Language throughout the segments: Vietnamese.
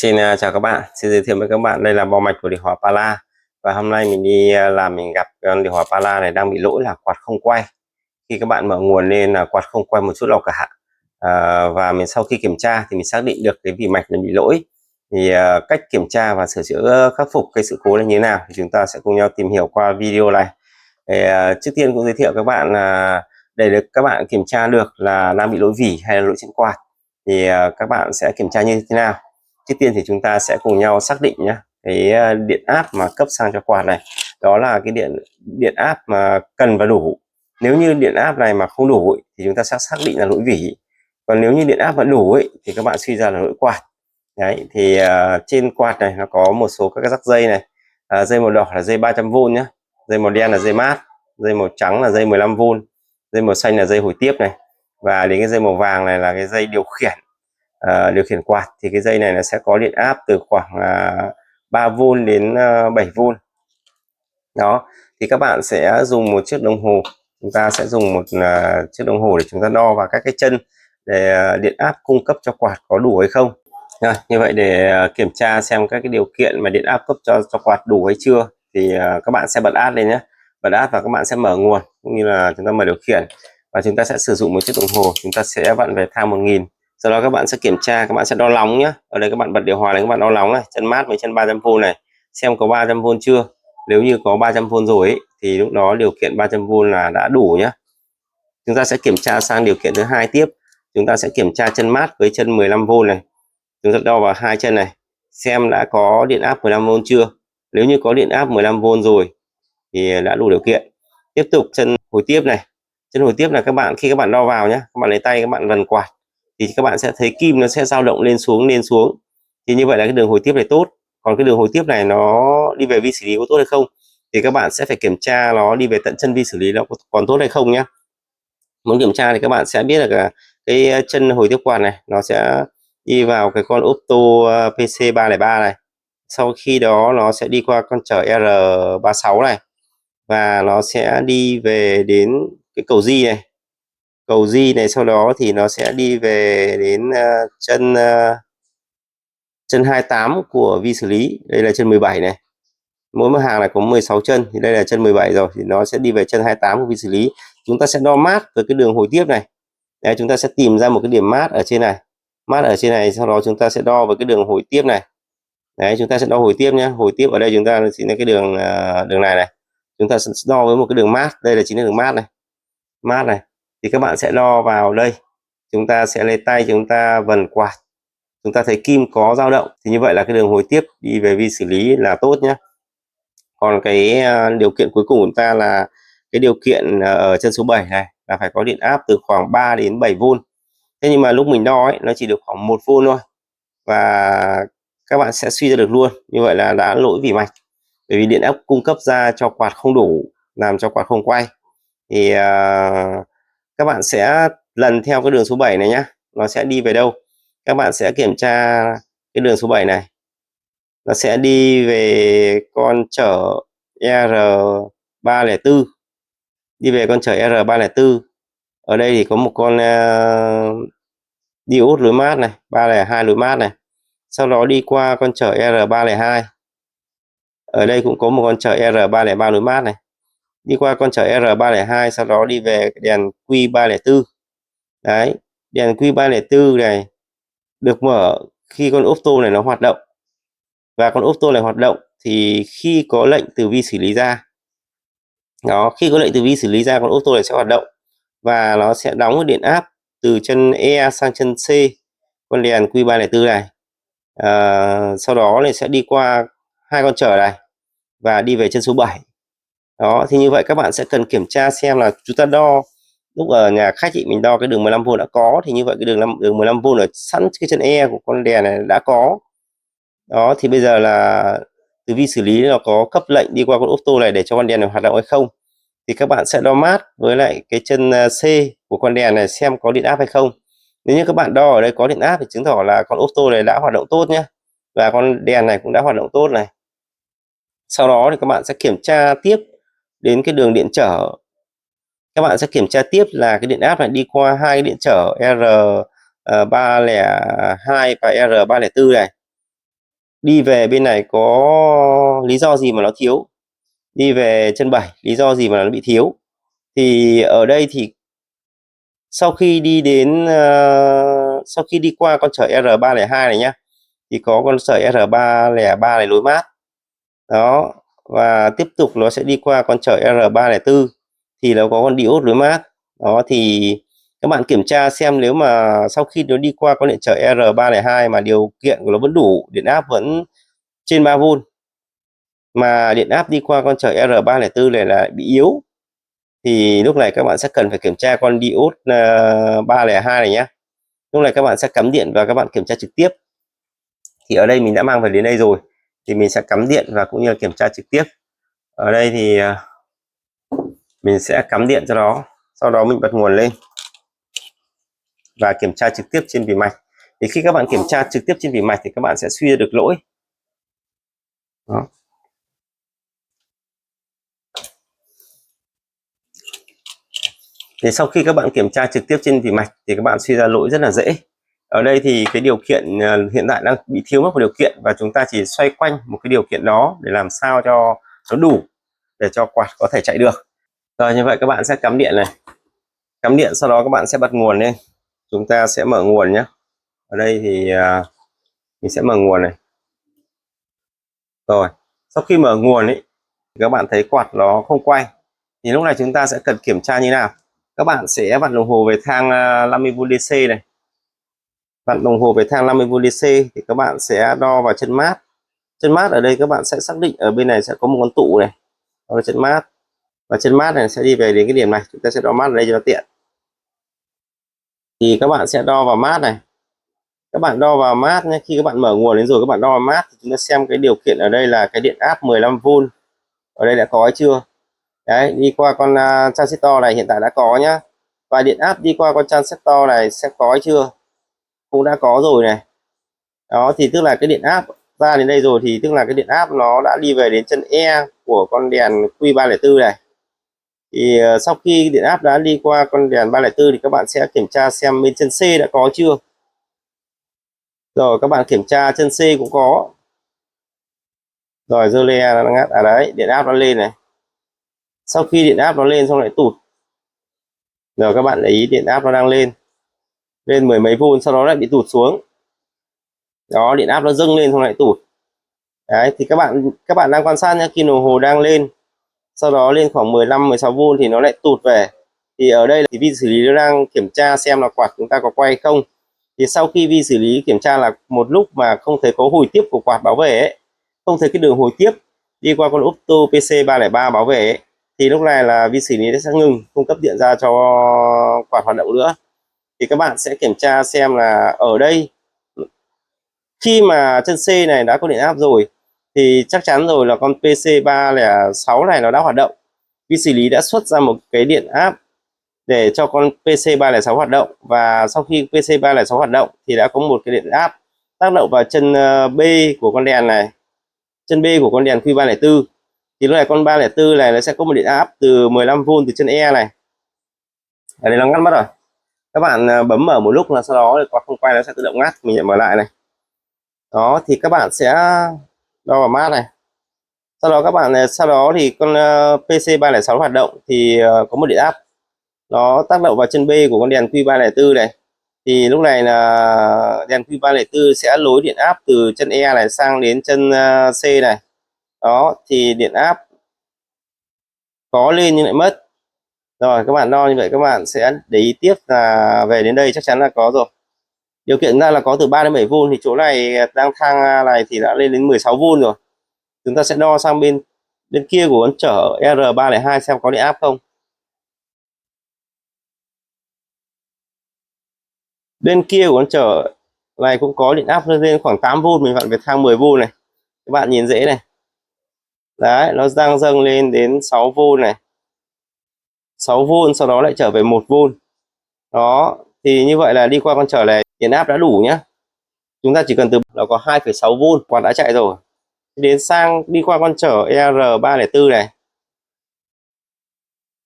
Chào các bạn, xin giới thiệu với các bạn đây là bo mạch của điều hòa Pala. Và hôm nay mình đi làm mình gặp con điều hòa Pala này đang bị lỗi là quạt không quay. Khi các bạn mở nguồn lên là quạt không quay một chút nào cả. Và mình sau khi kiểm tra thì mình xác định được cái vỉ mạch này bị lỗi. Thì cách kiểm tra và sửa chữa khắc phục cái sự cố là như thế nào thì chúng ta sẽ cùng nhau tìm hiểu qua video này. Trước tiên cũng giới thiệu các bạn là để được các bạn kiểm tra được là đang bị lỗi vỉ hay là lỗi trên quạt thì các bạn sẽ kiểm tra như thế nào. Trước tiên thì chúng ta sẽ cùng nhau xác định nhé, cái điện áp mà cấp sang cho quạt này đó là cái điện áp mà cần và đủ. Nếu như điện áp này mà không đủ thì chúng ta sẽ xác định là lỗi vỉ, còn nếu như điện áp vẫn đủ thì các bạn suy ra là lỗi quạt. Đấy thì trên quạt này nó có một số các cái rắc dây này. Dây màu đỏ là dây 300V nhé, dây màu đen là dây mát, dây màu trắng là dây 15V, dây màu xanh là dây hồi tiếp này, và đến cái dây màu vàng này là cái dây điều khiển. Điều khiển quạt thì cái dây này nó sẽ có điện áp từ khoảng 3V đến 7V. Đó thì các bạn sẽ dùng một chiếc đồng hồ, chúng ta sẽ dùng một chiếc đồng hồ để chúng ta đo vào các cái chân để điện áp cung cấp cho quạt có đủ hay không. Như vậy để kiểm tra xem các cái điều kiện mà điện áp cấp cho quạt đủ hay chưa thì các bạn sẽ bật át lên nhé, bật át và các bạn sẽ mở nguồn cũng như là chúng ta mở điều khiển, và chúng ta sẽ sử dụng một chiếc đồng hồ, chúng ta sẽ vặn về thang 1000. Sau đó các bạn sẽ kiểm tra, các bạn sẽ đo nóng nhé. Ở đây các bạn bật điều hòa này, các bạn đo nóng này, chân mát với chân 300V này, xem có 300V chưa. Nếu như có 300V rồi thì lúc đó điều kiện 300V là đã đủ nhé. Chúng ta sẽ kiểm tra sang điều kiện thứ hai tiếp, chúng ta sẽ kiểm tra chân mát với chân 15V này. Chúng ta đo vào hai chân này xem đã có điện áp 15V chưa. Nếu như có điện áp 15V rồi thì đã đủ điều kiện. Tiếp tục chân hồi tiếp này, chân hồi tiếp là các bạn khi các bạn đo vào nhé, các bạn lấy tay các bạn vần quạt thì các bạn sẽ thấy kim nó sẽ dao động lên xuống, thì như vậy là cái đường hồi tiếp này tốt. Còn cái đường hồi tiếp này nó đi về vi xử lý có tốt hay không thì các bạn sẽ phải kiểm tra nó đi về tận chân vi xử lý nó còn tốt hay không nhé. Muốn kiểm tra thì các bạn sẽ biết là cái chân hồi tiếp quạt này nó sẽ đi vào cái con Opto PC 303 này, sau khi đó nó sẽ đi qua con chở R36 này và nó sẽ đi về đến cái cầu G này, cầu G này, sau đó thì nó sẽ đi về đến chân 28 của vi xử lý, đây là chân 17 này. Mỗi một hàng này có 16 chân thì đây là chân 17 rồi thì nó sẽ đi về chân 28 của vi xử lý. Chúng ta sẽ đo mát với cái đường hồi tiếp này. Đấy, chúng ta sẽ tìm ra một cái điểm mát ở trên này, mát ở trên này, sau đó chúng ta sẽ đo với cái đường hồi tiếp này. Đấy, chúng ta sẽ đo hồi tiếp nhé. Hồi tiếp ở đây chúng ta chính là cái đường đường này, chúng ta sẽ đo với một cái đường mát, đây là chính là đường mát này, mát này. Thì các bạn sẽ đo vào đây, chúng ta sẽ lấy tay chúng ta vần quạt, chúng ta thấy kim có dao động thì như vậy là cái đường hồi tiếp đi về vi xử lý là tốt nhé. Còn cái điều kiện cuối cùng của chúng ta là cái điều kiện ở chân số 7 này là phải có điện áp từ khoảng 3 đến 7V. Thế nhưng mà lúc mình đo nó chỉ được khoảng 1V thôi, và các bạn sẽ suy ra được luôn như vậy là đã lỗi vỉ mạch, bởi vì điện áp cung cấp ra cho quạt không đủ, làm cho quạt không quay. Thì các bạn sẽ lần theo cái đường số 7 này nhé, nó sẽ đi về đâu. Các bạn sẽ kiểm tra cái đường số 7 này, nó sẽ đi về con chở R304, đi về con chở R304. Ở đây thì có một con diode lối mát này, 302 lối mát này, sau đó đi qua con chở R302. Ở đây cũng có một con chở R303 lối mát này, đi qua con chở R302, sau đó đi về đèn Q304. Đấy, đèn Q304 này được mở khi con opto này nó hoạt động, và con opto này hoạt động thì khi có lệnh từ vi xử lý ra, đó, khi có lệnh từ vi xử lý ra con opto này sẽ hoạt động và nó sẽ đóng cái điện áp từ chân E sang chân C con đèn Q304 này. Sau đó này sẽ đi qua hai con chở này và đi về chân số 7. Đó thì như vậy các bạn sẽ cần kiểm tra xem là chúng ta đo lúc ở nhà khách mình đo cái đường 15V đã có, thì như vậy cái đường 15V ở sẵn cái chân E của con đèn này đã có. Đó thì bây giờ là từ vi xử lý nó có cấp lệnh đi qua con opto này để cho con đèn này hoạt động hay không, thì các bạn sẽ đo mát với lại cái chân C của con đèn này xem có điện áp hay không. Nếu như các bạn đo ở đây có điện áp thì chứng tỏ là con opto này đã hoạt động tốt nhé, và con đèn này cũng đã hoạt động tốt này. Sau đó thì các bạn sẽ kiểm tra tiếp đến cái đường điện trở, các bạn sẽ kiểm tra tiếp là cái điện áp này đi qua hai cái điện trở R302 và R304 này. đi về bên này có lý do gì mà nó thiếu, đi về chân 7 lý do gì mà nó bị thiếu. Thì ở đây thì sau khi đi đến sau khi đi qua con chở R302 này nhá, thì có con sợi R303 này nối mát đó, và tiếp tục nó sẽ đi qua con chở R304 thì nó có con diode nối mát đó. Thì các bạn kiểm tra xem, nếu mà sau khi nó đi qua con điện trở R302 mà điều kiện của nó vẫn đủ, điện áp vẫn trên 3V, mà điện áp đi qua con chở R304 này là bị yếu, thì lúc này các bạn sẽ cần phải kiểm tra con diode 302 này nhé. Lúc này các bạn sẽ cắm điện và các bạn kiểm tra trực tiếp. Thì ở đây mình đã mang về đến đây rồi, thì mình sẽ cắm điện và cũng như là kiểm tra trực tiếp. Ở đây thì mình sẽ cắm điện cho nó, sau đó mình bật nguồn lên và kiểm tra trực tiếp trên vỉ mạch. Thì khi các bạn kiểm tra trực tiếp trên vỉ mạch thì các bạn sẽ suy ra được lỗi đó. Thì sau khi các bạn kiểm tra trực tiếp trên vỉ mạch thì các bạn suy ra lỗi rất là dễ. Ở đây thì cái điều kiện hiện tại đang bị thiếu mất một điều kiện, và chúng ta chỉ xoay quanh một cái điều kiện đó để làm sao cho nó đủ để cho quạt có thể chạy được. Rồi, như vậy các bạn sẽ cắm điện này, cắm điện, sau đó các bạn sẽ bật nguồn lên. Chúng ta sẽ mở nguồn nhé. Ở đây thì mình sẽ mở nguồn này. Rồi, sau khi mở nguồn ấy, các bạn thấy quạt nó không quay, thì lúc này chúng ta sẽ cần kiểm tra như nào. Các bạn sẽ vặn đồng hồ về thang 50V DC này. Vặn đồng hồ về thang 50V DC thì các bạn sẽ đo vào chân mát. Chân mát ở đây các bạn sẽ xác định ở bên này sẽ có một con tụ này, đó là chân mát. Và chân mát này sẽ đi về đến cái điểm này, chúng ta sẽ đo mát ở đây cho nó tiện. Thì các bạn sẽ đo vào mát này. Các bạn đo vào mát nhé. Khi các bạn mở nguồn đến rồi các bạn đo vào mát thì chúng ta xem cái điều kiện ở đây là cái điện áp 15V ở đây đã có hay chưa. Đấy, đi qua con transistor này hiện tại đã có nhá. Và điện áp đi qua con transistor này sẽ có hay chưa, cũng đã có rồi này. Đó, thì tức là cái điện áp ra đến đây rồi, thì tức là cái điện áp nó đã đi về đến chân E của con đèn Q304 này. Thì sau khi điện áp đã đi qua con đèn 304 thì các bạn sẽ kiểm tra xem bên chân C đã có chưa. Rồi các bạn kiểm tra chân C cũng có. Rồi dơ le nó ngắt, đấy, điện áp nó lên này. Sau khi điện áp nó lên xong lại tụt. Rồi các bạn để ý điện áp nó đang lên mười mấy vôn, sau đó lại bị tụt xuống. Đó, điện áp nó dâng lên xong lại tụt. Đấy, thì các bạn đang quan sát nhé, khi đồng hồ đang lên, sau đó lên khoảng 15-16V thì nó lại tụt về. Thì ở đây là vi xử lý nó đang kiểm tra xem là quạt chúng ta có quay không. Thì sau khi vi xử lý kiểm tra là một lúc mà không thấy có hồi tiếp của quạt báo về ấy, không thấy cái đường hồi tiếp đi qua con Opto PC303 báo về ấy, thì lúc này là vi xử lý sẽ ngừng cung cấp điện ra cho quạt hoạt động nữa. Thì các bạn sẽ kiểm tra xem là ở đây khi mà chân C này đã có điện áp rồi thì chắc chắn rồi là con PC306 này nó đã hoạt động. Vi xử lý đã xuất ra một cái điện áp để cho con PC306 hoạt động, và sau khi PC306 hoạt động thì đã có một cái điện áp tác động vào chân B của con đèn này, chân B của con đèn Q304. Thì lúc này con 304 này nó sẽ có một điện áp từ 15V từ chân E này. Ở đây nó ngắt mất rồi. Các bạn bấm mở một lúc là sau đó quạt không quay nó sẽ tự động ngắt. Mình lại mở lại này. Đó, thì các bạn sẽ đo vào mát này. Sau đó thì con PC306 hoạt động thì có một điện áp nó tác động vào chân B của con đèn Q304 này. Thì lúc này là đèn Q304 sẽ nối điện áp từ chân E này sang đến chân C này. Đó, thì điện áp có lên nhưng lại mất. Rồi các bạn đo như vậy, các bạn sẽ để ý tiếp là về đến đây chắc chắn là có rồi. Điều kiện ra là có từ 3 đến 7V, thì chỗ này đang thang này thì đã lên đến 16V rồi. Chúng ta sẽ đo sang bên kia của con chở R302 xem có điện áp không. Bên kia của con chở này cũng có điện áp lên khoảng 8V, mình vặn về thang 10V này. Các bạn nhìn dễ này. Đấy, nó đang dâng lên đến 6V này. 6V sau đó lại trở về 1V. Đó, thì như vậy là đi qua con chở này điện áp đã đủ nhá. Chúng ta chỉ cần từ nó có 2,6V quạt đã chạy rồi. Đến sang đi qua con chở R304 này.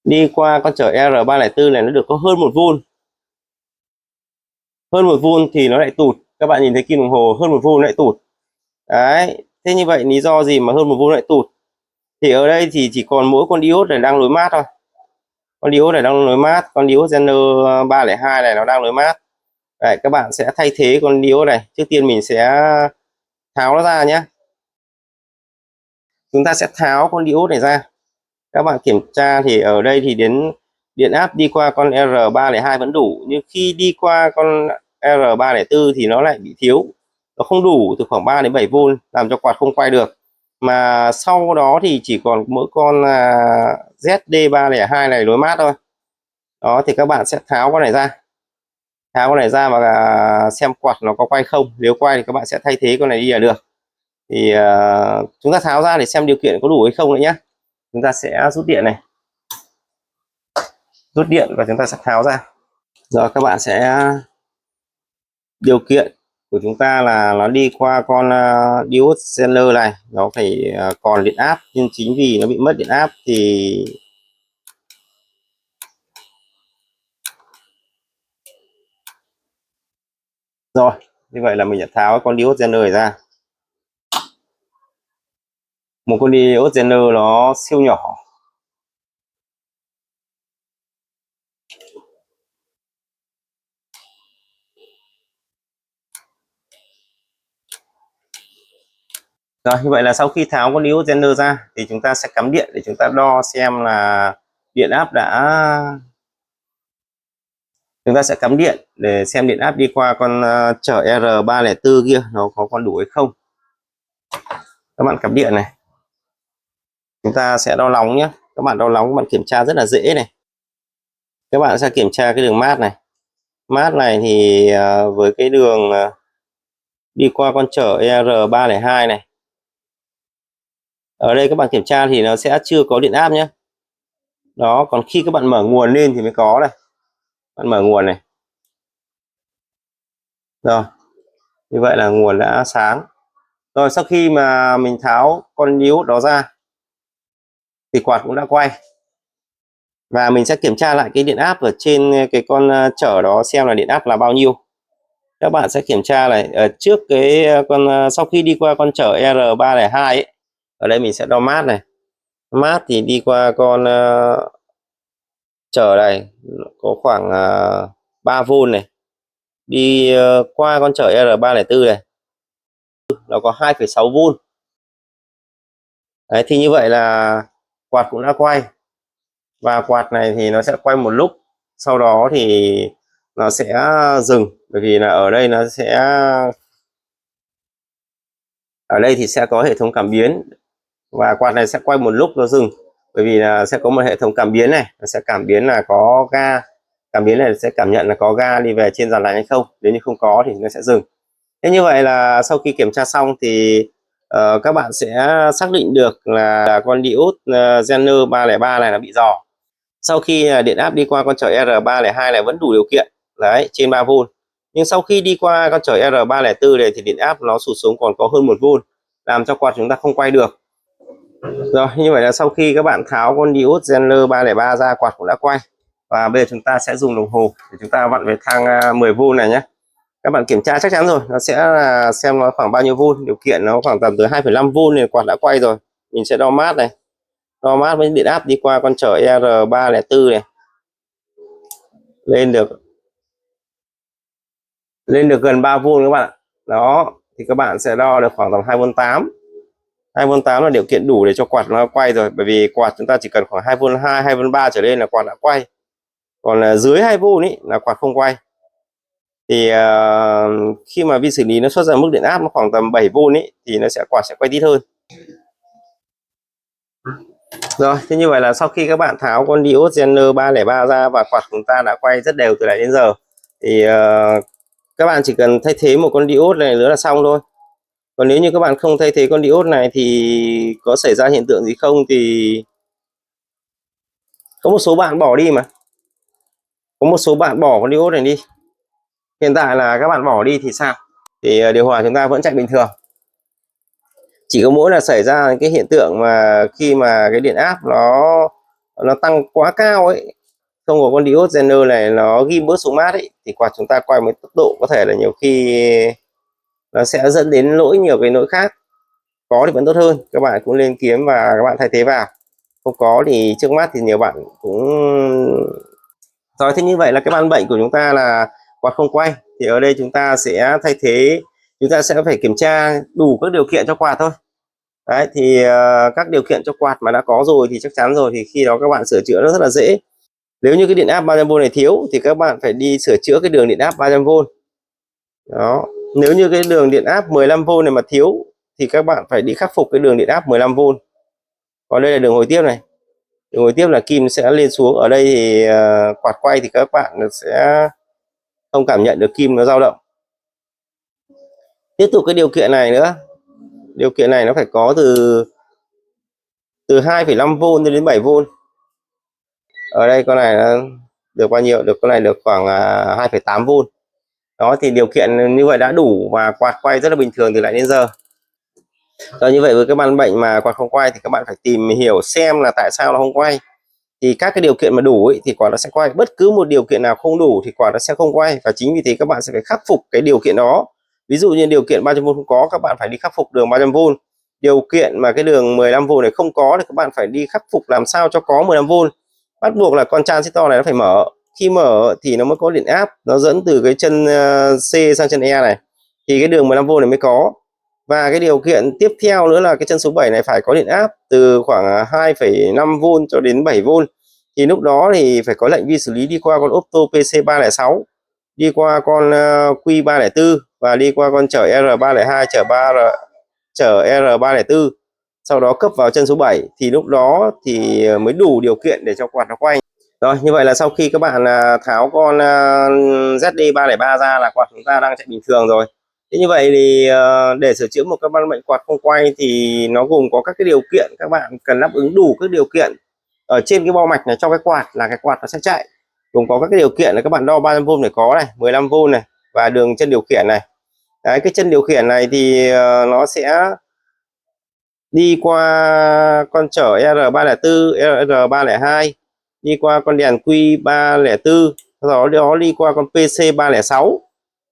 Đi qua con chở R304 này nó được có hơn 1V. Hơn 1V thì nó lại tụt. Các bạn nhìn thấy kim đồng hồ hơn 1V nó lại tụt. Đấy, thế như vậy lý do gì mà hơn 1V lại tụt? Thì ở đây thì chỉ còn mỗi con diode này đang lối mát thôi. Con diode này đang lối mát, con diode Zener 302 này nó đang lối mát. Đấy, các bạn sẽ thay thế con diode này. Trước tiên mình sẽ tháo nó ra nhé. Chúng ta sẽ tháo con diode này ra. Các bạn kiểm tra thì ở đây thì đến điện áp đi qua con R302 vẫn đủ, nhưng khi đi qua con R304 thì nó lại bị thiếu, nó không đủ từ khoảng 3 đến 7V làm cho quạt không quay được. Mà sau đó thì chỉ còn mỗi con ZD302 này lối mát thôi. Đó thì các bạn sẽ tháo con này ra, và xem quạt nó có quay không. Nếu quay thì các bạn sẽ thay thế con này đi là được. Thì chúng ta tháo ra để xem điều kiện có đủ hay không nữa nhé. Chúng ta sẽ rút điện này, và chúng ta sẽ tháo ra. Rồi các bạn sẽ điều kiện của chúng ta là nó đi qua con diode Zener này, nó phải còn điện áp, nhưng chính vì nó bị mất điện áp thì rồi như vậy là mình đã tháo con diode Zener này ra. Một con diode Zener nó siêu nhỏ. Rồi như vậy là sau khi tháo con diode Zener ra thì chúng ta sẽ cắm điện để chúng ta đo xem là điện áp chúng ta sẽ cắm điện để xem điện áp đi qua con chở R304 kia nó có còn đủ hay không. Các bạn cắm điện này, chúng ta sẽ đo nóng nhé. Các bạn đo nóng, các bạn kiểm tra rất là dễ này. Các bạn sẽ kiểm tra cái đường mát này. Mát này thì với cái đường đi qua con chở ER302 này, ở đây các bạn kiểm tra thì nó sẽ chưa có điện áp nhé. Đó, còn khi các bạn mở nguồn lên thì mới có này. Bạn mở nguồn này. Rồi, như vậy là nguồn đã sáng. Rồi sau khi mà mình tháo con diode đó ra thì quạt cũng đã quay. Và mình sẽ kiểm tra lại cái điện áp ở trên cái con chở đó xem là điện áp là bao nhiêu. Các bạn sẽ kiểm tra này, ở trước cái con sau khi đi qua con chở R302 ấy, ở đây mình sẽ đo mát này. Mát thì đi qua con chở này có khoảng 3V này, đi qua con chở R304 này nó có 2,6V. Đấy, thì như vậy là quạt cũng đã quay, và quạt này thì nó sẽ quay một lúc, sau đó thì nó sẽ dừng, bởi vì là ở đây thì sẽ có hệ thống cảm biến, và quạt này sẽ quay một lúc nó dừng, bởi vì là sẽ có một hệ thống cảm biến này, nó sẽ cảm biến là có ga, cảm biến này sẽ cảm nhận là có ga đi về trên dàn lạnh hay không, nếu như không có thì nó sẽ dừng. Thế như vậy là sau khi kiểm tra xong thì các bạn sẽ xác định được là con diode Zener 303 này nó bị rò. Sau khi điện áp đi qua con chở R302 này vẫn đủ điều kiện đấy, trên 3V, nhưng sau khi đi qua con chở R304 này thì điện áp nó sụt xuống còn có hơn 1V, làm cho quạt chúng ta không quay được. Rồi như vậy là sau khi các bạn tháo con diode Zener 303 ra, quạt cũng đã quay. Và bây giờ chúng ta sẽ dùng đồng hồ để chúng ta vặn về thang 10V này nhé. Các bạn kiểm tra chắc chắn rồi, nó sẽ là xem nó khoảng bao nhiêu V, điều kiện nó khoảng tầm từ 2,5V nên quạt đã quay rồi. Mình sẽ đo mát này, đo mát với điện áp đi qua con chở R304 này, lên được gần 3V các bạn ạ. Đó thì các bạn sẽ đo được khoảng tầm 2V8. 2V8 là điều kiện đủ để cho quạt nó quay rồi, bởi vì quạt chúng ta chỉ cần khoảng 2V2, 2V3 trở lên là quạt đã quay, còn là dưới 2V ấy là quạt không quay. Thì khi mà vi xử lý nó xuất ra mức điện áp nó khoảng tầm 7V ấy thì quạt sẽ quay tít hơn. Rồi, thế như vậy là sau khi các bạn tháo con diode Zener 303 ra và quạt chúng ta đã quay rất đều từ nãy đến giờ, thì các bạn chỉ cần thay thế một con diode này nữa là xong thôi. Còn nếu như các bạn không thay thế con diode này thì có xảy ra hiện tượng gì không thì có một số bạn bỏ đi mà. Có một số bạn bỏ con diode này đi. Hiện tại là các bạn bỏ đi thì sao? Thì điều hòa chúng ta vẫn chạy bình thường. Chỉ có mỗi là xảy ra cái hiện tượng mà khi mà cái điện áp nó tăng quá cao ấy, không có con diode Zener này nó ghim bớt xuống mát ấy, thì quạt chúng ta quay với tốc độ có thể là nhiều khi nó sẽ dẫn đến nhiều cái lỗi khác. có thì vẫn tốt hơn, các bạn cũng lên kiếm và các bạn thay thế vào. Không có thì trước mắt thì nhiều bạn cũng rồi. Thế như vậy là cái ban bệnh của chúng ta là quạt không quay, thì ở đây chúng ta sẽ thay thế, chúng ta sẽ phải kiểm tra đủ các điều kiện cho quạt thôi. Đấy thì các điều kiện cho quạt mà đã có rồi thì chắc chắn rồi, thì khi đó các bạn sửa chữa nó rất là dễ. Nếu như cái điện áp 300V này thiếu thì các bạn phải đi sửa chữa cái đường điện áp 300V đó. Nếu như cái đường điện áp 15V này mà thiếu thì các bạn phải đi khắc phục cái đường điện áp 15V. Còn đây là đường hồi tiếp này, đường hồi tiếp là kim sẽ lên xuống. Ở đây thì quạt quay thì các bạn sẽ không cảm nhận được kim nó dao động. Tiếp tục cái điều kiện này nữa, điều kiện này nó phải có từ 2,5V đến 7V. Ở đây con này nó được bao nhiêu, được con này được khoảng 2,8V. Đó thì điều kiện như vậy đã đủ và quạt quay rất là bình thường từ lại đến giờ. Rồi như vậy với cái ban bệnh mà quạt không quay thì các bạn phải tìm hiểu xem là tại sao nó không quay. Thì các cái điều kiện mà đủ ấy, thì quạt nó sẽ quay, bất cứ một điều kiện nào không đủ thì quạt nó sẽ không quay, và chính vì thế các bạn sẽ phải khắc phục cái điều kiện đó. Ví dụ như điều kiện 300V không có, các bạn phải đi khắc phục đường 300V. Điều kiện mà cái đường 15V này không có thì các bạn phải đi khắc phục làm sao cho có 15V. Bắt buộc là con transistor này nó phải mở, khi mở thì nó mới có điện áp, nó dẫn từ cái chân C sang chân E này thì cái đường 15V này mới có. Và cái điều kiện tiếp theo nữa là cái chân số 7 này phải có điện áp từ khoảng 2,5V cho đến 7V. Thì lúc đó thì phải có lệnh vi xử lý đi qua con Opto PC306, đi qua con Q304 và đi qua con chở R302, chở R304, sau đó cấp vào chân số 7 thì lúc đó thì mới đủ điều kiện để cho quạt nó quay. Rồi như vậy là sau khi các bạn tháo con ZD303 ra là quạt chúng ta đang chạy bình thường rồi. Thế như vậy thì để sửa chữa một cái ban bệnh quạt không quay thì nó gồm có các cái điều kiện, các bạn cần đáp ứng đủ các điều kiện ở trên cái bo mạch này cho cái quạt là cái quạt nó sẽ chạy. Gồm có các cái điều kiện là các bạn đo 300V này có này, 15V này và đường chân điều khiển này. Đấy, cái chân điều khiển này thì nó sẽ đi qua con chở R304, R302, đi qua con đèn Q304, sau đó đi qua con PC306.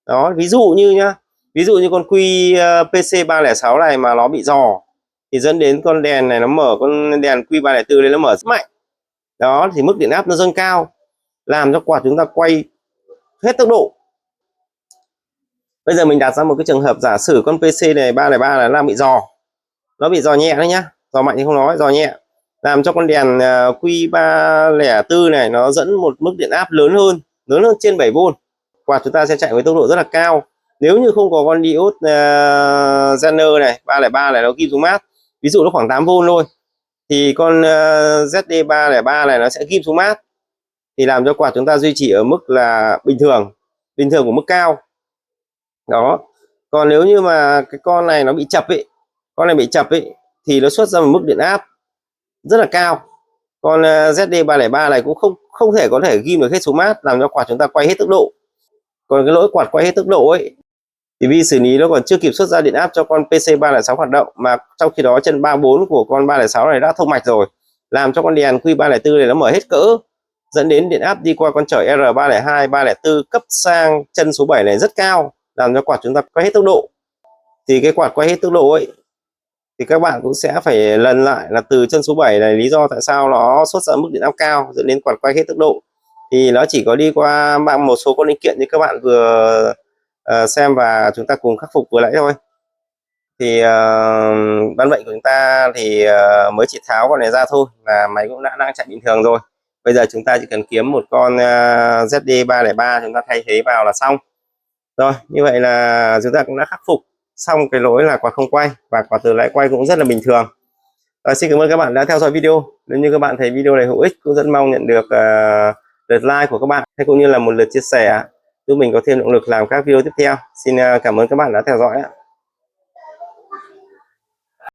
Đó, ví dụ như nhá, ví dụ như con PC306 này mà nó bị rò thì dẫn đến con đèn này nó mở, con đèn Q304 này nó mở rất mạnh. Đó thì mức điện áp nó dâng cao làm cho quạt chúng ta quay hết tốc độ. Bây giờ mình đặt ra một cái trường hợp giả sử con PC này 303 là đang bị rò, nó bị rò nhẹ đấy nhá, rò mạnh thì không nói, rò nhẹ làm cho con đèn Q304 này nó dẫn một mức điện áp lớn hơn trên 7V. Quạt chúng ta sẽ chạy với tốc độ rất là cao. Nếu như không có con diode Zener này 303 này nó ghim xuống mát, ví dụ nó khoảng 8V thôi, thì con ZD303 này nó sẽ ghim xuống mát thì làm cho quạt chúng ta duy trì ở mức là bình thường của mức cao. Đó. Còn nếu như mà cái con này nó bị chập ấy, thì nó xuất ra một mức điện áp rất là cao. Con ZD303 này cũng không thể có thể ghim được hết số mát, làm cho quạt chúng ta quay hết tốc độ. Còn cái lỗi quạt quay hết tốc độ ấy thì vi xử lý nó còn chưa kịp xuất ra điện áp cho con PC306 hoạt động, mà trong khi đó chân 34 của con 306 này đã thông mạch rồi, làm cho con đèn Q304 này nó mở hết cỡ, dẫn đến điện áp đi qua con chở R302, 304 cấp sang chân số 7 này rất cao, làm cho quạt chúng ta quay hết tốc độ. Thì cái quạt quay hết tốc độ ấy thì các bạn cũng sẽ phải lần lại là từ chân số 7 này, lý do tại sao nó xuất ra mức điện áp cao dẫn đến quạt quay hết tốc độ thì nó chỉ có đi qua một số con linh kiện như các bạn vừa xem và chúng ta cùng khắc phục vừa nãy thôi. Thì ban bệnh của chúng ta thì mới chỉ tháo con này ra thôi là máy cũng đang chạy bình thường rồi. Bây giờ chúng ta chỉ cần kiếm một con ZD303 chúng ta thay thế vào là xong. Rồi như vậy là chúng ta cũng đã khắc phục xong cái lỗi là quạt không quay, và quạt từ lại quay cũng rất là bình thường. Rồi, xin cảm ơn các bạn đã theo dõi video. Nếu như các bạn thấy video này hữu ích, cũng rất mong nhận được lượt like của các bạn hay cũng như là một lượt chia sẻ giúp mình có thêm động lực làm các video tiếp theo. Xin cảm ơn các bạn đã theo dõi.